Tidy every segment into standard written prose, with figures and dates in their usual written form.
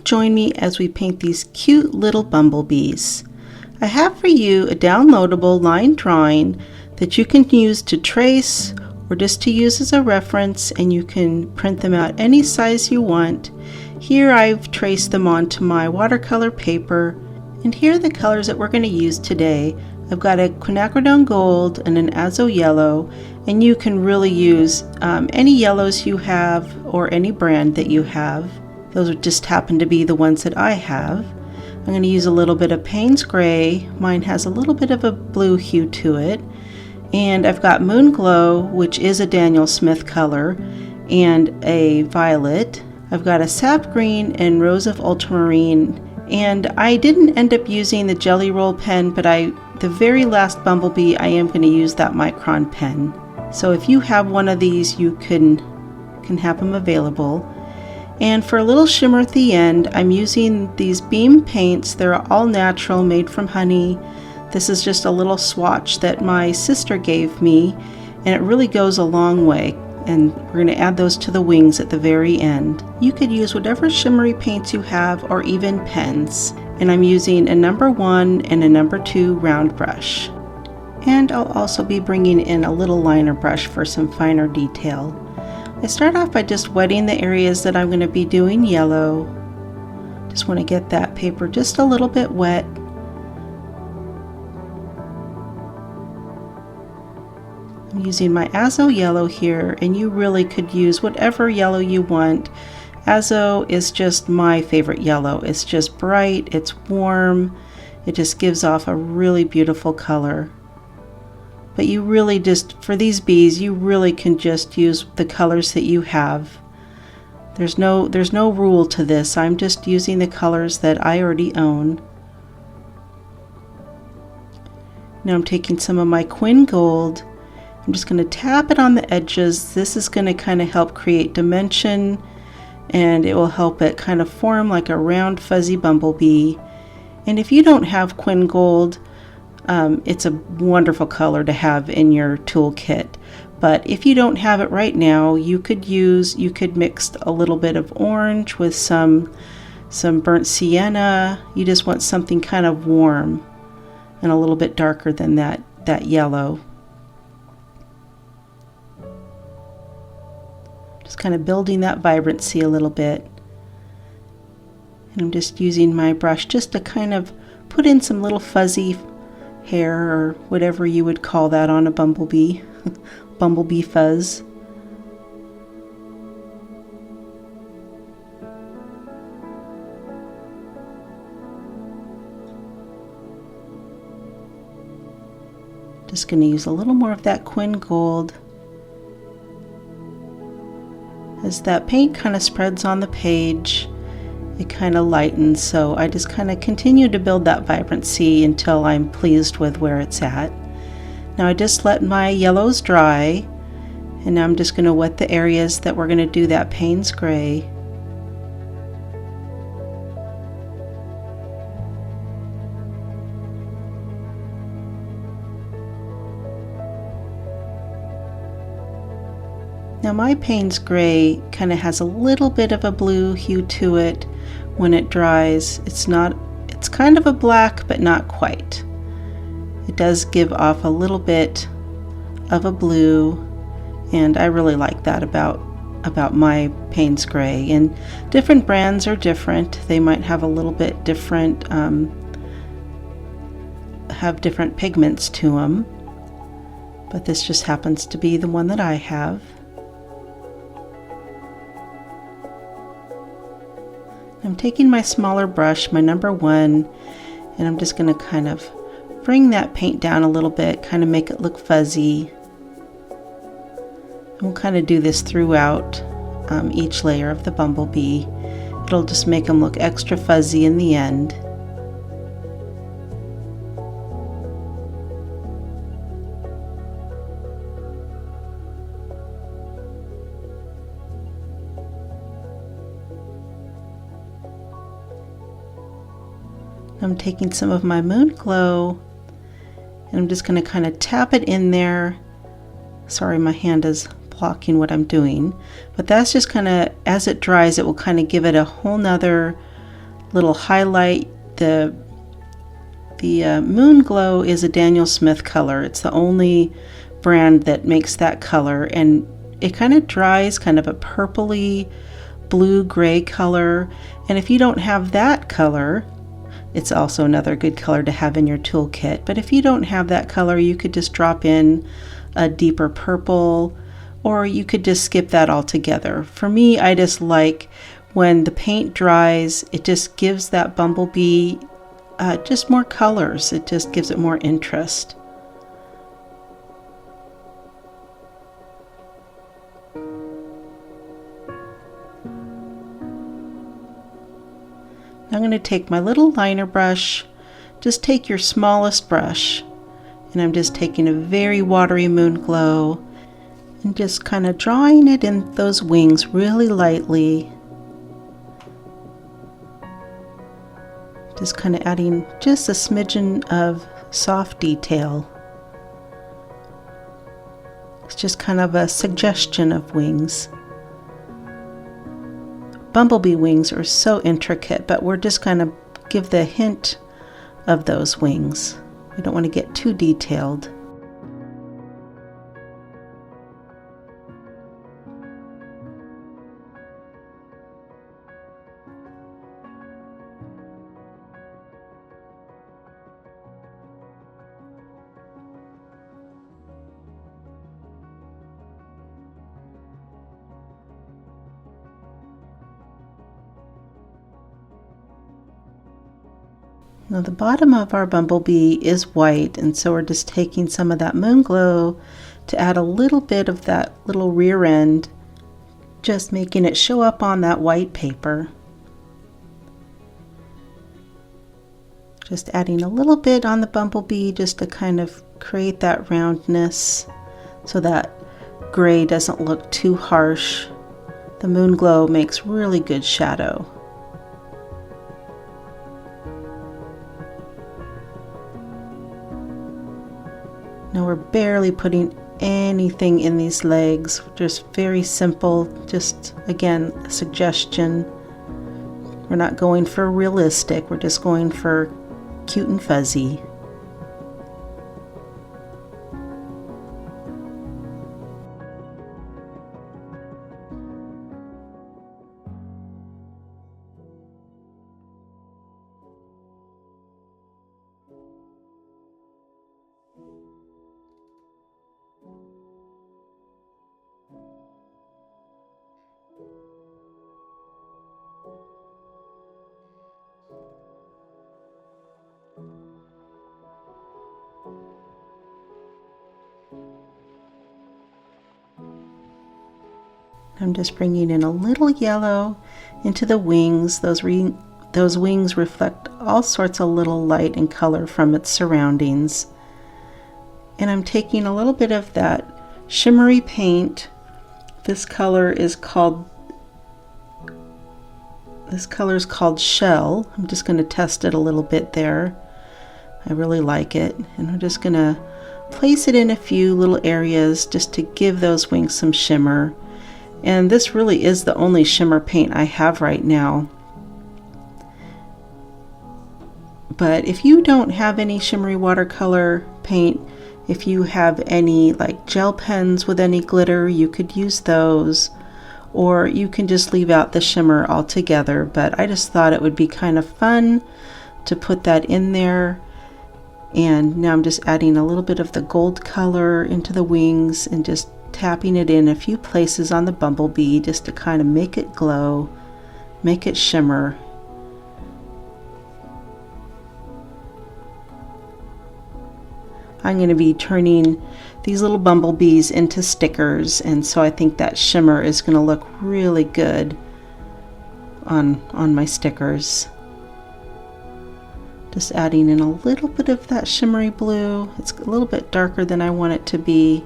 join me as we paint these cute little bumblebees. I have for you a downloadable line drawing that you can use to trace or just to use as a reference, and you can print them out any size you want. Here I've traced them onto my watercolor paper, and here are the colors that we're going to use today. I've got a Quinacridone gold and an Azo yellow, and you can really use any yellows you have or any brand that you have. Those just happen to be the ones that I have. I'm going to use a little bit of Paynes gray. Mine has a little bit of a blue hue to it. And I've got Moon Glow, which is a Daniel Smith color, and a violet. I've got a Sap Green and Rose of Ultramarine. And I didn't end up using the Jelly Roll pen, but the very last Bumblebee, I am going to use that micron pen. So if you have one of these, you can have them available. And for a little shimmer at the end, I'm using these beam paints. They're all natural, made from honey. This is just a little swatch that my sister gave me, and it really goes a long way. And we're going to add those to the wings at the very end. You could use whatever shimmery paints you have, or even pens. And I'm using a number 1 and a number 2 round brush. And I'll also be bringing in a little liner brush for some finer detail. I start off by just wetting the areas that I'm going to be doing yellow. Just want to get that paper just a little bit wet. I'm using my Azo Yellow here, and you really could use whatever yellow you want. Azo is just my favorite yellow. It's just bright, it's warm, it just gives off a really beautiful color. But you really just, for these bees, you really can just use the colors that you have. There's no rule to this. I'm just using the colors that I already own. Now I'm taking some of my Quin Gold. I'm just going to tap it on the edges. This is going to kind of help create dimension, and it will help it kind of form like a round fuzzy bumblebee. And if you don't have Quin Gold, it's a wonderful color to have in your toolkit. But if you don't have it right now, you could mix a little bit of orange with some burnt sienna. You just want something kind of warm and a little bit darker than that yellow. Just kind of building that vibrancy a little bit. And I'm just using my brush just to kind of put in some little fuzzy hair, or whatever you would call that on a bumblebee. Bumblebee fuzz. Just going to use a little more of that Quin Gold. As that paint kind of spreads on the page, it kind of lightens, so I just kind of continue to build that vibrancy until I'm pleased with where it's at. Now I just let my yellows dry, and now I'm just going to wet the areas that we're going to do that Paynes gray. Now my Paynes gray kind of has a little bit of a blue hue to it when it dries. It's kind of a black, but not quite. It does give off a little bit of a blue, and I really like that about my Paynes gray. And different brands are different. They might have a little bit different, have different pigments to them, but this just happens to be the one that I have. I'm taking my smaller brush, my number 1, and I'm just going to kind of bring that paint down a little bit, kind of make it look fuzzy. And we'll kind of do this throughout each layer of the bumblebee. It'll just make them look extra fuzzy in the end. I'm taking some of my Moon Glow, and I'm just going to kind of tap it in there. Sorry, my hand is blocking what I'm doing, but that's just kind of, as it dries, it will kind of give it a whole nother little highlight. The Moon Glow is a Daniel Smith color. It's the only brand that makes that color, and it kind of dries kind of a purpley blue-gray color. And if you don't have that color, it's also another good color to have in your toolkit. But if you don't have that color, you could just drop in a deeper purple, or you could just skip that altogether. For me, I just like when the paint dries, it just gives that bumblebee just more colors. It just gives it more interest. I'm going to take my little liner brush. Just take your smallest brush, and I'm just taking a very watery Moon Glow and just kind of drawing it in those wings really lightly. Just kind of adding just a smidgen of soft detail. It's just kind of a suggestion of wings. Bumblebee wings are so intricate, but we're just going to give the hint of those wings. We don't want to get too detailed. Now the bottom of our bumblebee is white, and so we're just taking some of that Moon Glow to add a little bit of that little rear end, just making it show up on that white paper. Just adding a little bit on the bumblebee just to kind of create that roundness so that gray doesn't look too harsh. The Moon Glow makes really good shadow. Now we're barely putting anything in these legs, just very simple, just again a suggestion. We're not going for realistic, we're just going for cute and fuzzy. I'm just bringing in a little yellow into the wings. Those wings reflect all sorts of little light and color from its surroundings. And I'm taking a little bit of that shimmery paint. This color is called Shell. I'm just going to test it a little bit there. I really like it, and I'm just going to place it in a few little areas just to give those wings some shimmer. And this really is the only shimmer paint I have right now. But if you don't have any shimmery watercolor paint, if you have any like gel pens with any glitter, you could use those, or you can just leave out the shimmer altogether. But I just thought it would be kind of fun to put that in there. And now I'm just adding a little bit of the gold color into the wings and just tapping it in a few places on the bumblebee just to kind of make it glow, make it shimmer. I'm going to be turning these little bumblebees into stickers, and so I think that shimmer is going to look really good on my stickers. Just adding in a little bit of that shimmery blue. It's a little bit darker than I want it to be.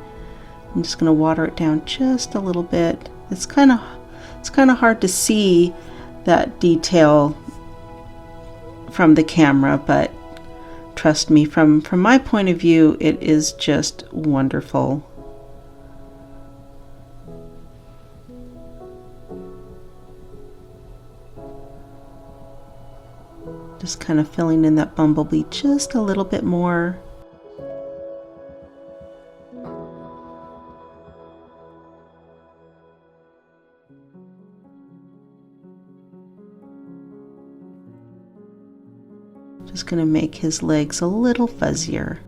I'm just going to water it down just a little bit. It's kind of hard to see that detail from the camera, but trust me, from my point of view, it is just wonderful. Just kind of filling in that bumblebee just a little bit more. Just going to make his legs a little fuzzier.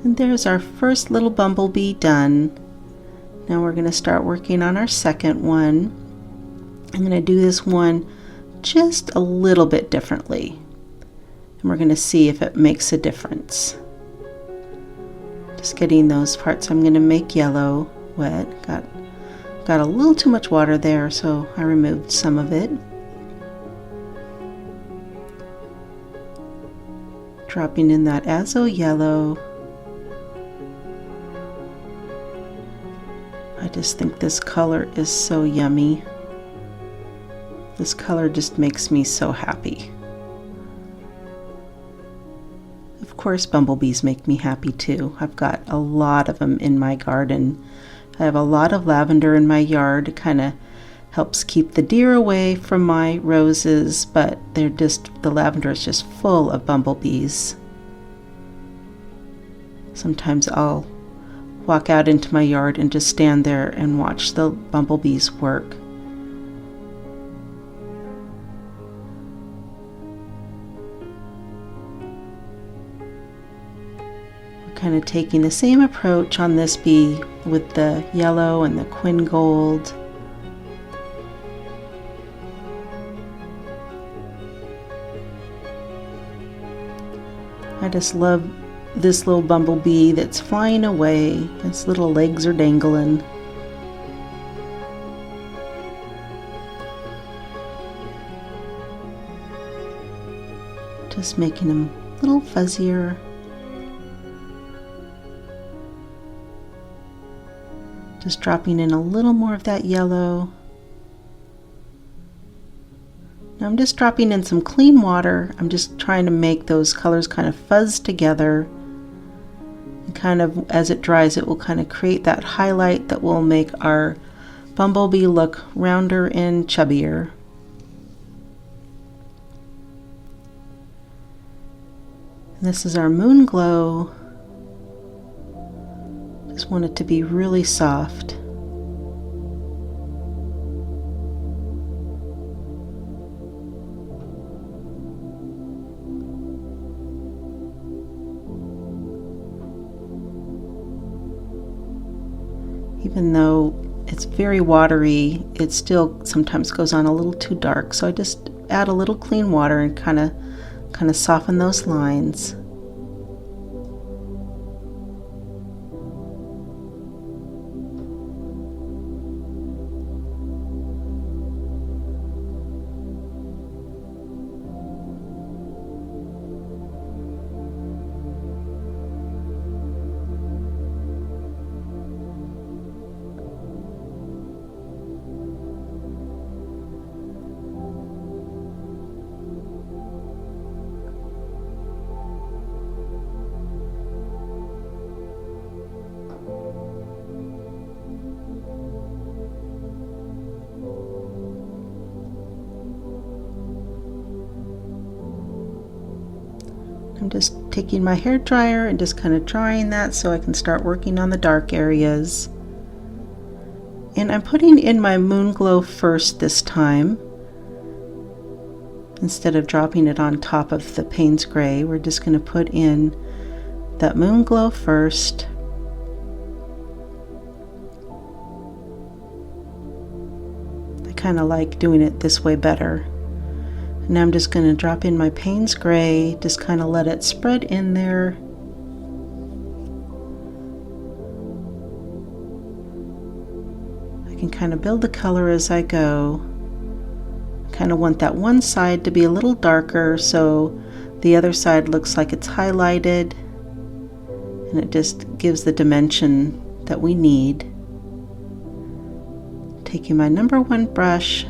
And there's our first little bumblebee done. Now we're going to start working on our second one. I'm going to do this one just a little bit differently. And we're going to see if it makes a difference. Just getting those parts I'm going to make yellow wet. Got a little too much water there, so I removed some of it. Dropping in that Azo Yellow. I just think this color is so yummy. This color just makes me so happy. Of course, bumblebees make me happy too. I've got a lot of them in my garden. I have a lot of lavender in my yard. It kind of helps keep the deer away from my roses, but the lavender is just full of bumblebees. Sometimes I'll walk out into my yard and just stand there and watch the bumblebees work. We're kind of taking the same approach on this bee with the yellow and the quin gold. I just love this little bumblebee that's flying away. Its little legs are dangling. Just making him a little fuzzier. Just dropping in a little more of that yellow. Now I'm just dropping in some clean water. I'm just trying to make those colors kind of fuzz together. And kind of as it dries, it will kind of create that highlight that will make our bumblebee look rounder and chubbier. And this is our moon glow. Just want it to be really soft. Even though it's very watery, it still sometimes goes on a little too dark. So I just add a little clean water and kind of soften those lines. I'm just taking my hair dryer and just kind of drying that so I can start working on the dark areas. And I'm putting in my moon glow first this time. Instead of dropping it on top of the Paynes gray, we're just going to put in that moon glow first. I kind of like doing it this way better. Now I'm just going to drop in my Paynes gray, just kind of let it spread in there. I can kind of build the color as I go. I kind of want that one side to be a little darker so the other side looks like it's highlighted, and it just gives the dimension that we need. Taking my number 1 brush,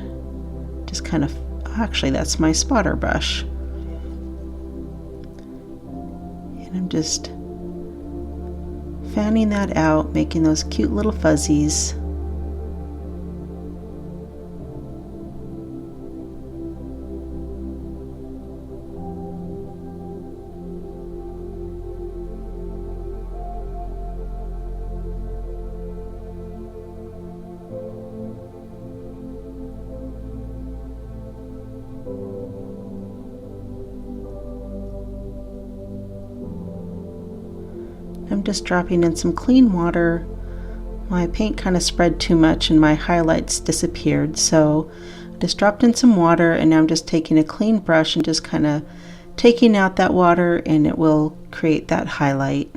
just kind of actually that's my spotter brush, and I'm just fanning that out, making those cute little fuzzies. I'm just dropping in some clean water. My paint kind of spread too much and my highlights disappeared, so I just dropped in some water, and now I'm just taking a clean brush and just kind of taking out that water, and it will create that highlight.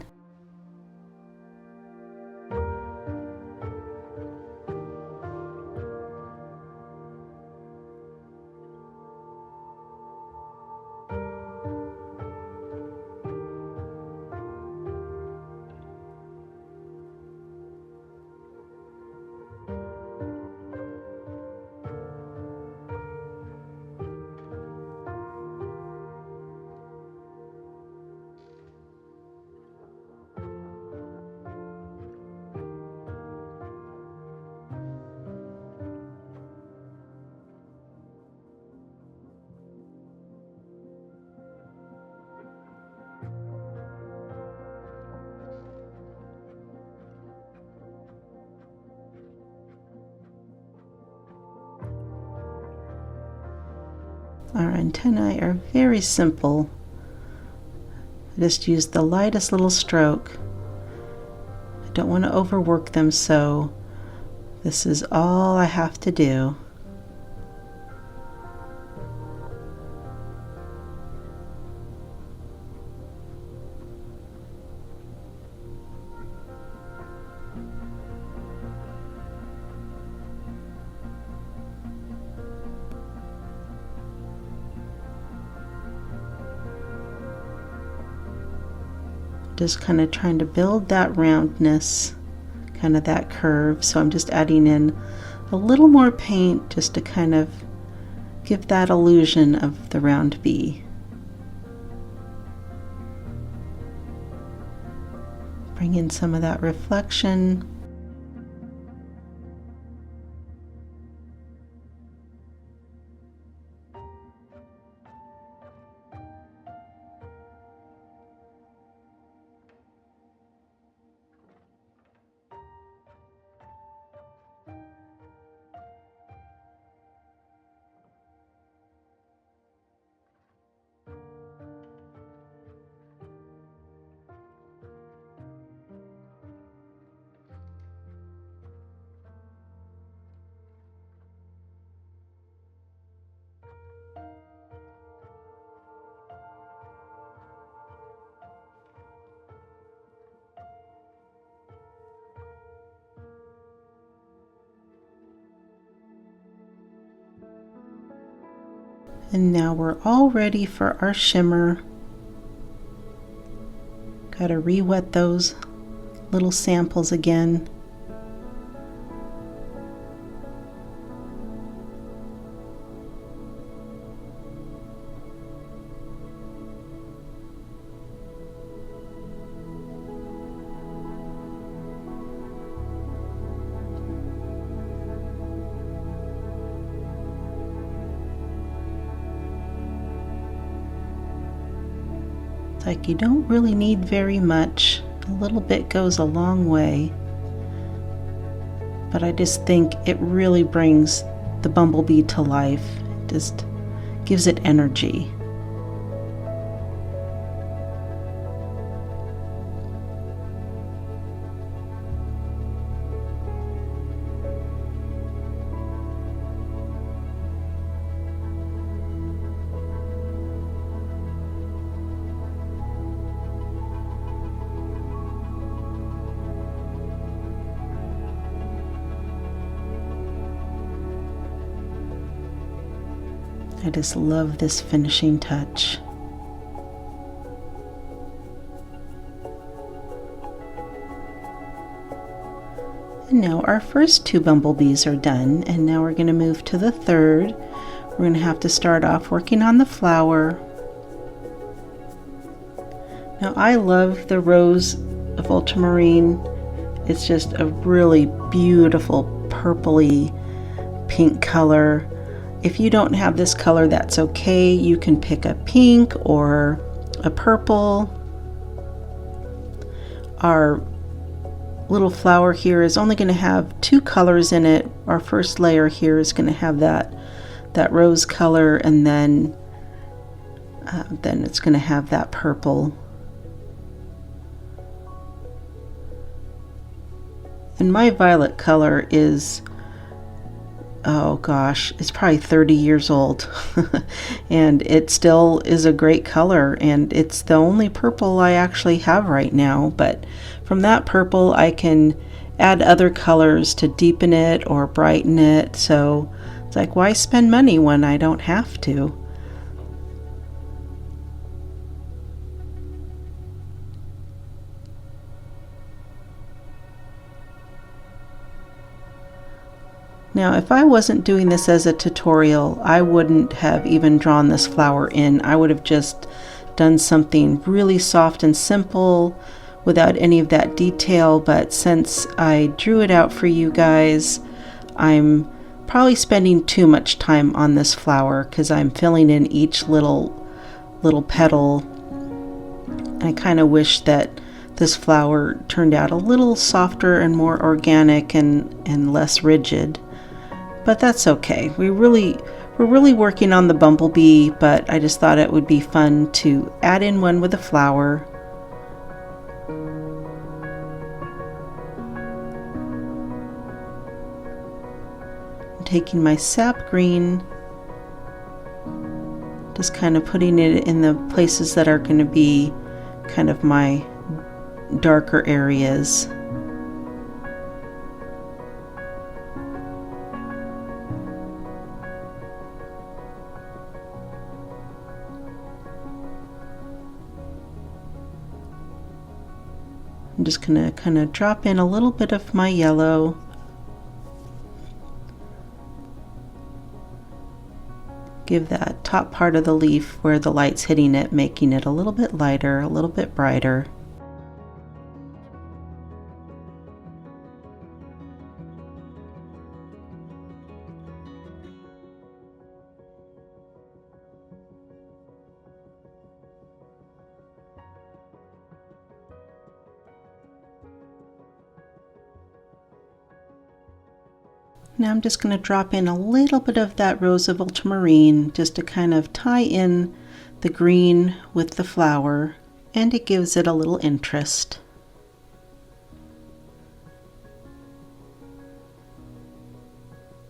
Our antennae are very simple. I just use the lightest little stroke. I don't want to overwork them, so this is all I have to do. Just kind of trying to build that roundness, kind of that curve. So I'm just adding in a little more paint just to kind of give that illusion of the round bee. Bring in some of that reflection. And now we're all ready for our shimmer. Gotta re-wet those little samples again. Like you don't really need very much. A little bit goes a long way. But I just think it really brings the bumblebee to life. It just gives it energy. I just love this finishing touch. And now our first two bumblebees are done, and now we're going to move to the third. We're going to have to start off working on the flower. Now I love the rose of ultramarine. It's just a really beautiful purpley pink color. If you don't have this color, that's okay. You can pick a pink or a purple. Our little flower here is only going to have 2 colors in it. Our first layer here is going to have that rose color, and then it's going to have that purple. And my violet color is, oh gosh, it's probably 30 years old. And it still is a great color, and it's the only purple I actually have right now. But from that purple I can add other colors to deepen it or brighten it. So it's like, why spend money when I don't have to? Now, if I wasn't doing this as a tutorial, I wouldn't have even drawn this flower in. I would have just done something really soft and simple without any of that detail. But since I drew it out for you guys, I'm probably spending too much time on this flower because I'm filling in each little petal. I kind of wish that this flower turned out a little softer and more organic and less rigid. But that's okay. We're really working on the bumblebee, but I just thought it would be fun to add in one with a flower. I'm taking my Sap Green, just kind of putting it in the places that are going to be kind of my darker areas. I'm just going to kind of drop in a little bit of my yellow. Give that top part of the leaf where the light's hitting it, making it a little bit lighter, a little bit brighter. Now I'm just going to drop in a little bit of that rose of ultramarine just to kind of tie in the green with the flower, and it gives it a little interest.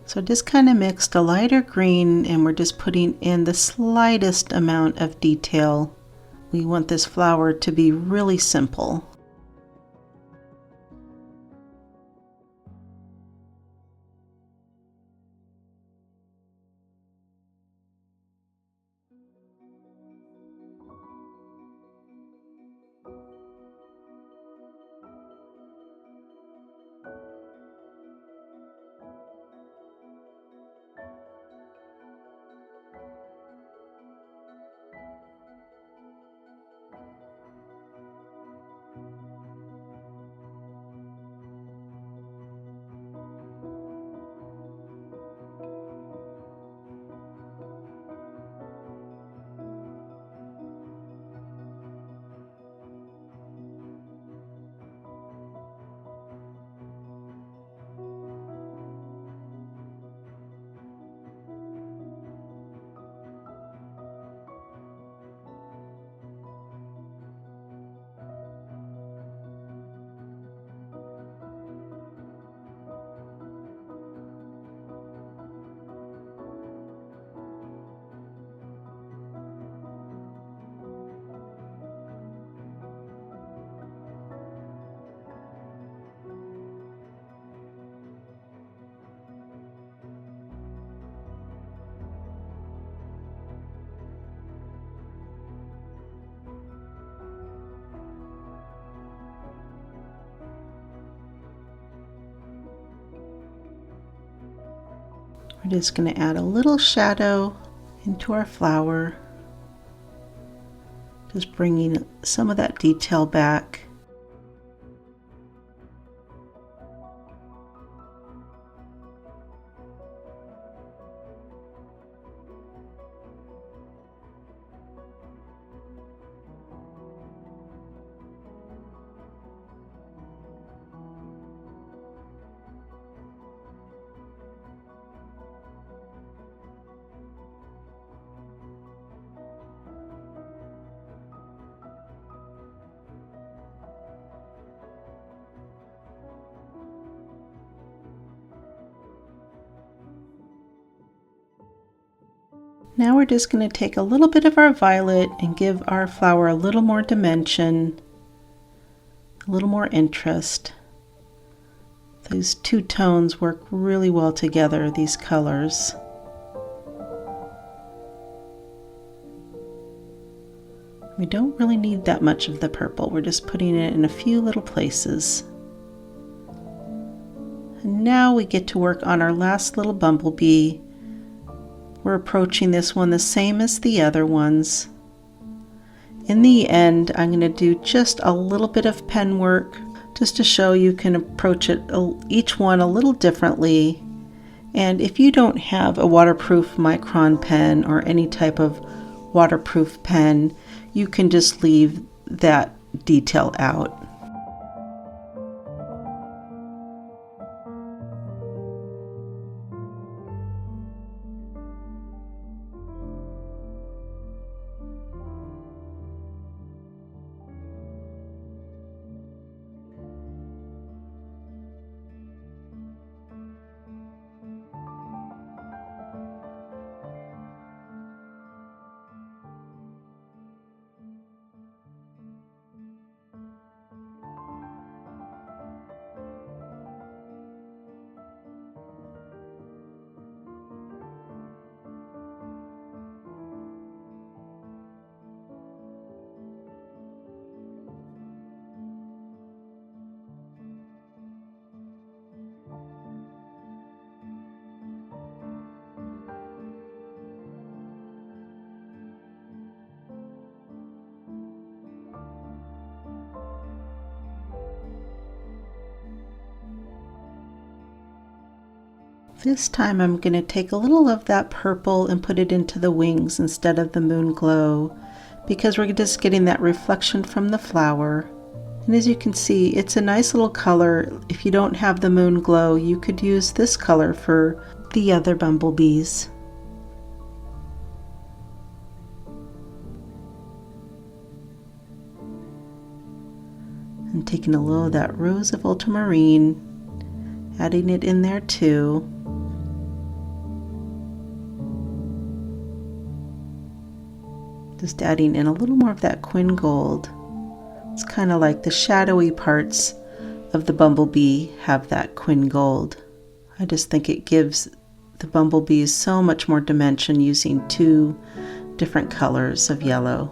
So just kind of mixed a lighter green, and we're just putting in the slightest amount of detail. We want this flower to be really simple. We're just going to add a little shadow into our flower, just bringing some of that detail back. Now we're just going to take a little bit of our violet and give our flower a little more dimension, a little more interest. These two tones work really well together, these colors. We don't really need that much of the purple. We're just putting it in a few little places. And now we get to work on our last little bumblebee. We're approaching this one the same as the other ones. In the end, I'm going to do just a little bit of pen work just to show you can approach it each one a little differently. And if you don't have a waterproof micron pen or any type of waterproof pen, you can just leave that detail out. This time I'm going to take a little of that purple and put it into the wings instead of the moon glow, because we're just getting that reflection from the flower. And as you can see, it's a nice little color. If you don't have the moon glow, you could use this color for the other bumblebees. And taking a little of that rose of ultramarine, adding it in there too. Just adding in a little more of that Quin gold. It's kind of like the shadowy parts of the bumblebee have that Quin gold. I just think it gives the bumblebees so much more dimension using two different colors of yellow.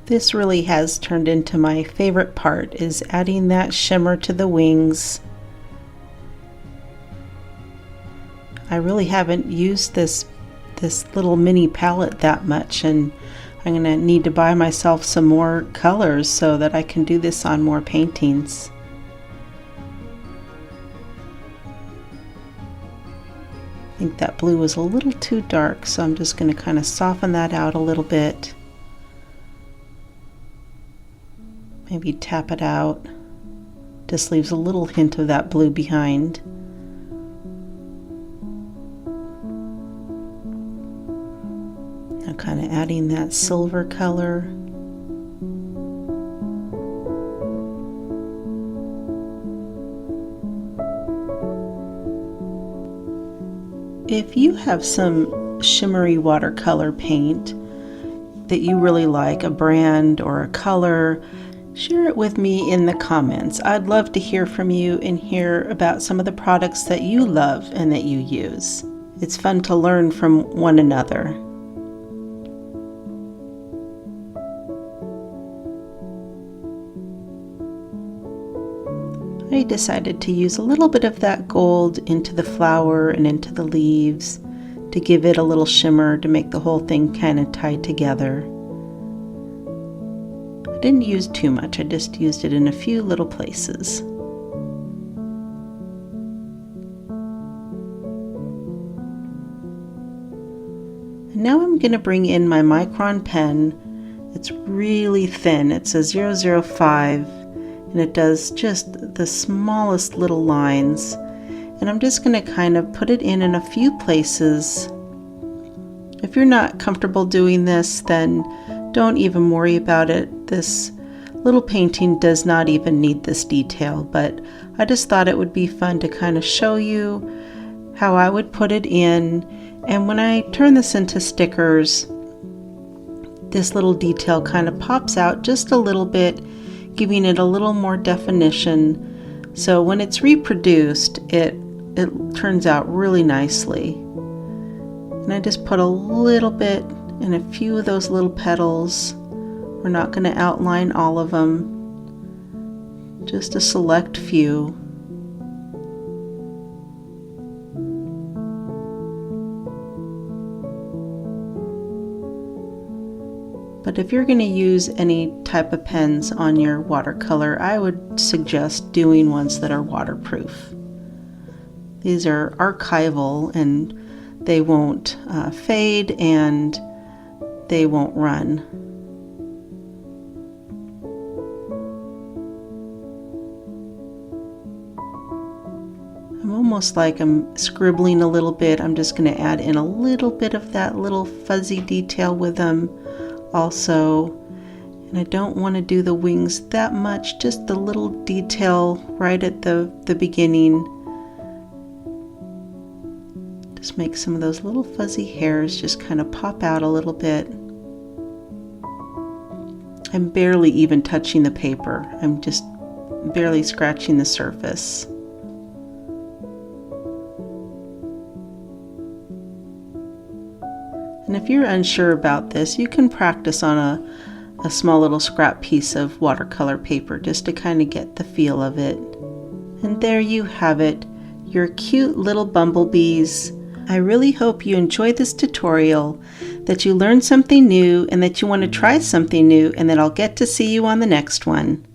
This really has turned into my favorite part, is adding that shimmer to the wings. I really haven't used this little mini palette that much, and I'm going to need to buy myself some more colors so that I can do this on more paintings. I think that blue was a little too dark, so I'm just going to kind of soften that out a little bit. Maybe tap it out. Just leaves a little hint of that blue behind. Now kind of adding that silver color. If you have some shimmery watercolor paint that you really like, a brand or a color, share it with me in the comments. I'd love to hear from you and hear about some of the products that you love and that you use. It's fun to learn from one another. I decided to use a little bit of that gold into the flower and into the leaves to give it a little shimmer to make the whole thing kind of tie together. I didn't use too much, I just used it in a few little places. And now I'm going to bring in my micron pen. It's really thin, it's a 005, and it does just the smallest little lines. And I'm just going to kind of put it in a few places. If you're not comfortable doing this, then don't even worry about it. This little painting does not even need this detail, but I just thought it would be fun to kind of show you how I would put it in. And when I turn this into stickers, this little detail kind of pops out just a little bit, giving it a little more definition. So when it's reproduced, it turns out really nicely. And I just put a little bit in a few of those little petals. We're not going to outline all of them, just a select few. But if you're going to use any type of pens on your watercolor, I would suggest doing ones that are waterproof. These are archival and they won't fade and they won't run. I'm almost like I'm scribbling a little bit. I'm just going to add in a little bit of that little fuzzy detail with them also. And I don't want to do the wings that much, just the little detail right at the beginning. Just make some of those little fuzzy hairs just kind of pop out a little bit. I'm barely even touching the paper. I'm just barely scratching the surface. And if you're unsure about this, you can practice on a small little scrap piece of watercolor paper just to kind of get the feel of it. And there you have it, your cute little bumblebees. I really hope you enjoyed this tutorial, that you learned something new, and that you want to try something new, and that I'll get to see you on the next one.